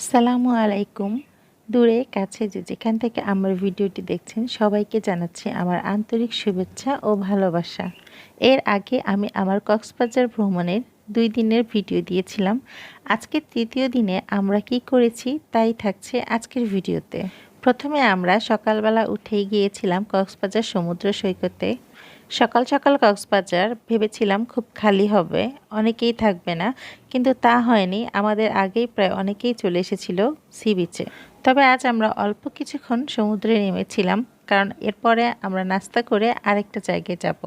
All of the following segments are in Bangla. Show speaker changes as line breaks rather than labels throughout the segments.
আসসালামু আলাইকুম। দূরে কাছে যে যেখান থেকে আমার ভিডিওটি দেখছেন সবাইকে জানাচ্ছি আমার আন্তরিক শুভেচ্ছা ও ভালোবাসা। এর আগে আমি আমার কক্সবাজার ভ্রমণের 2 দিনের ভিডিও দিয়েছিলাম। আজকে তৃতীয় দিনে আমরা কি করেছি তাই থাকছে আজকের ভিডিওতে। প্রথমে আমরা সকালবেলা উঠেই গিয়েছিলাম কক্সবাজার সমুদ্র সৈকতে। সকাল সকাল কক্সবাজার ভেবেছিলাম খুব খালি হবে, অনেকেই থাকবে না, কিন্তু তা হয়নি। আমাদের আগেই প্রায় অনেকেই চলে এসেছিল সি বিচে। তবে আজ আমরা অল্প কিছুক্ষণ সমুদ্রে নেমেছিলাম, কারণ এরপরে আমরা নাস্তা করে আরেকটা জায়গায় যাব।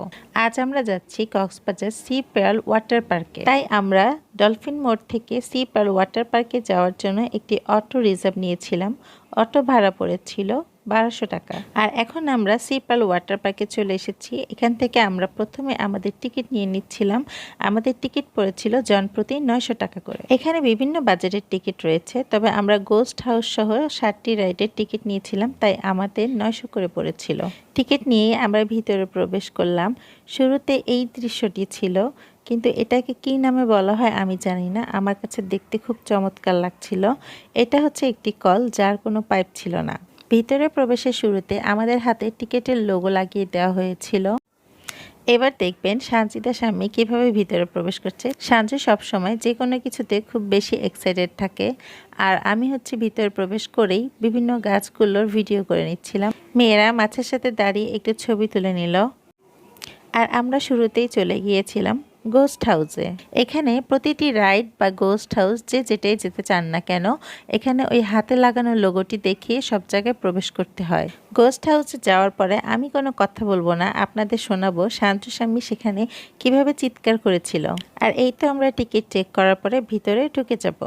আজ আমরা যাচ্ছি কক্সবাজার সি পার্ল ওয়াটার পার্কে। তাই আমরা ডলফিন মোড় থেকে সি পার্ল ওয়াটার পার্কে যাওয়ার জন্য একটি অটো রিজার্ভ নিয়েছিলাম। অটো ভাড়া পড়েছিল 1200 টাকা। আর এখন আমরা সি পার্ল ওয়াটার পার্কে চলে এসেছি। এখান থেকে আমরা প্রথমে আমাদের টিকিট নিয়ে নিচ্ছিলাম। আমাদের টিকিট পড়েছিল জনপ্রতি 900 টাকা করে। এখানে বিভিন্ন বাজেটের টিকিট রয়েছে, তবে আমরা গোস্ট হাউস সহ 7টি রাইডের টিকিট নিয়েছিলাম, তাই আমাদের 900 করে পড়েছিল। টিকিট নিয়ে আমরা ভিতরে প্রবেশ করলাম। শুরুতে এই দৃশ্যটি ছিল, কিন্তু এটাকে কী নামে বলা হয় আমি জানি না। আমার কাছে দেখতে খুব চমৎকার লাগছিল। এটা হচ্ছে একটি কল, যার কোনো পাইপ ছিল না। ভিতরে প্রবেশের শুরুতে আমাদের হাতে টিকিটের লোগো লাগিয়ে দেওয়া হয়েছিল। এবার দেখবেন সানজিদা শাম্মী কীভাবে ভিতরে প্রবেশ করছে। সানজি সবসময় যে কোনো কিছুতে খুব বেশি এক্সাইটেড থাকে, আর আমি হচ্ছে ভিতরে প্রবেশ করেই বিভিন্ন গাছগুলোর ভিডিও করে নিচ্ছিলাম। মেয়েরা মাছের সাথে দাঁড়িয়ে একটু ছবি তুলে নিল। আর আমরা শুরুতেই চলে গিয়েছিলাম গোস্ট হাউসে। এখানে প্রতিটি রাইড বা গোস্ট হাউস যে যেটাই যেতে চান না কেন, এখানে ওই হাতে লাগানো লোগোটি দেখিয়ে সব জায়গায় প্রবেশ করতে হয়। গোস্ট হাউসে যাওয়ার পরে আমি কোনো কথা বলবো না, আপনাদের শোনাবো শান্তু শাম্মী সেখানে কিভাবে চিৎকার করেছিল। আর এই তো আমরা টিকিট চেক করার পরে ভিতরে ঢুকে যাব।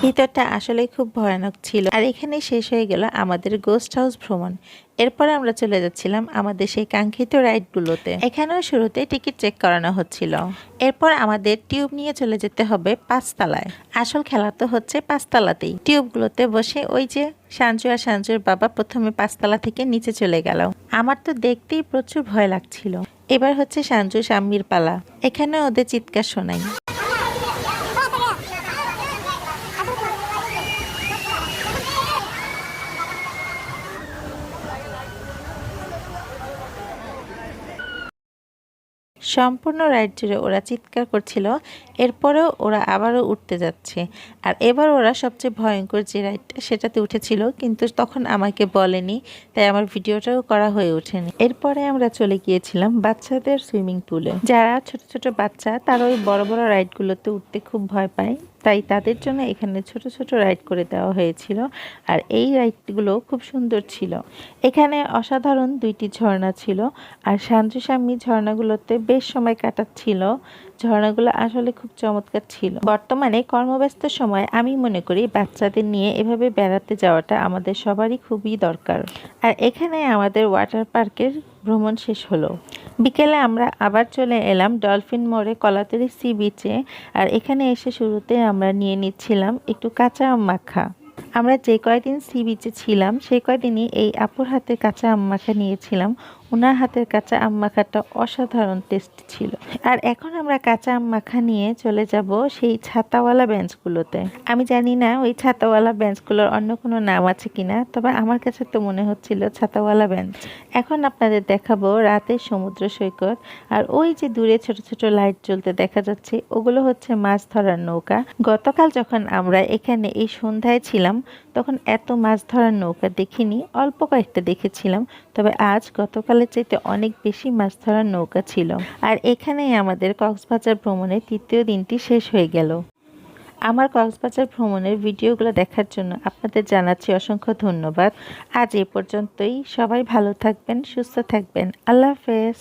ভিতরটা আসলে খুব ভয়ানক ছিল। আর এখানে শেষ হয়ে গেল আমাদের গোস্ট হাউস ভ্রমণ। এরপরে আমরা চলে যাচ্ছিলাম আমাদের সেই কাঙ্ক্ষিত রাইডগুলোতে। এখানেও শুরুতে টিকিট চেক করানো হচ্ছিল। এরপর আমাদের টিউব নিয়ে চলে যেতে হবে 5 তলায়। আসল খেলা তো হচ্ছে 5 তলাতেই। টিউবগুলোতে বসে ওই যে সাঞ্জু আর সাঞ্জুর বাবা প্রথমে 5 তলা থেকে নিচে চলে গেল। আমার তো দেখতেই প্রচুর ভয় লাগছিল। এবার হচ্ছে সাঞ্জু শাম্মীর পালা। এখানে ওদের চিৎকার শোনাই। সম্পূর্ণ রাইড জুড়ে ওরা চিৎকার করছিল। এরপরেও ওরা আবারও উঠতে যাচ্ছে। আর এবার ওরা সবচেয়ে ভয়ঙ্কর যে রাইডটা সেটাতে উঠেছিল, কিন্তু তখন আমাকে বলেনি, তাই আমার ভিডিওটাও করা হয়ে ওঠেনি। এরপরে আমরা চলে গিয়েছিলাম বাচ্চাদের সুইমিং পুলে। যারা ছোট ছোট বাচ্চা তারা ওই বড় বড় রাইডগুলোতে উঠতে খুব ভয় পায়, তাই তাদের জন্য এখানে ছোট ছোট রাইড করে দেওয়া হয়েছিল। আর এই রাইডগুলো খুব সুন্দর ছিল। এখানে অসাধারণ 2টি ঝর্ণা ছিল, আর সাঞ্জু শাম্মী ঝর্ণাগুলোতে বেশ সময় কাটাচ্ছিল। ঝর্ণাগুলো আসলে খুব চমৎকার ছিল। বর্তমানে কর্মব্যস্ত সময় আমি মনে করি বাচ্চাদের নিয়ে এভাবে বেড়াতে যাওয়াটা আমাদের সবারই খুবই দরকার। আর এখানে আমাদের ওয়াটার পার্কের ভ্রমণ শেষ হলো। বিকেলে আমরা আবার চলে এলাম ডলফিন মোড়ে কলাতলি সি বিচে। আর এখানে এসে শুরুতে আমরা নিয়ে নিচ্ছিলাম একটু কাঁচা আম মাখা। আমরা যে কয়দিন সি বিচে ছিলাম সেই কয়দিনই এই আপুর হাতে কাঁচা আম মাখা নিয়েছিলাম। ওনার হাতের কাঁচা আম মাখাটা অসাধারণ টেস্টি ছিল। আর এখন আমরা কাঁচা আম মাখা নিয়ে চলে যাব সেই ছাতাওয়ালা বেঞ্চগুলোতে। আমি জানি না ওই ছাতাওয়ালা বেঞ্চগুলোর অন্য কোনো নাম আছে কিনা, তবে আমার কাছে তো মনে হচ্ছিল ছাতাওয়ালা বেঞ্চ। এখন আপনাদের দেখাবো রাতের সমুদ্র সৈকত। আর ওই যে দূরে ছোট ছোট লাইট জ্বলতে দেখা যাচ্ছে, ওগুলো হচ্ছে মাছ ধরার নৌকা। গতকাল যখন আমরা এখানে এই সন্ধ্যায় ছিলাম তখন এত মাছ ধরার নৌকা দেখিনি, অল্প কয়েকটা দেখেছিলাম। তবে আজ গতকালের চাইতে অনেক বেশি মাছ ধরার নৌকা ছিল। আর এখানেই আমাদের কক্সবাজার ভ্রমণের তৃতীয় দিনটি শেষ হয়ে গেল। আমার কক্সবাজার ভ্রমণের ভিডিওগুলো দেখার জন্য আপনাদের জানাচ্ছি অসংখ্য ধন্যবাদ। আজ এ পর্যন্তই। সবাই ভালো থাকবেন, সুস্থ থাকবেন। আল্লাহ হাফেজ।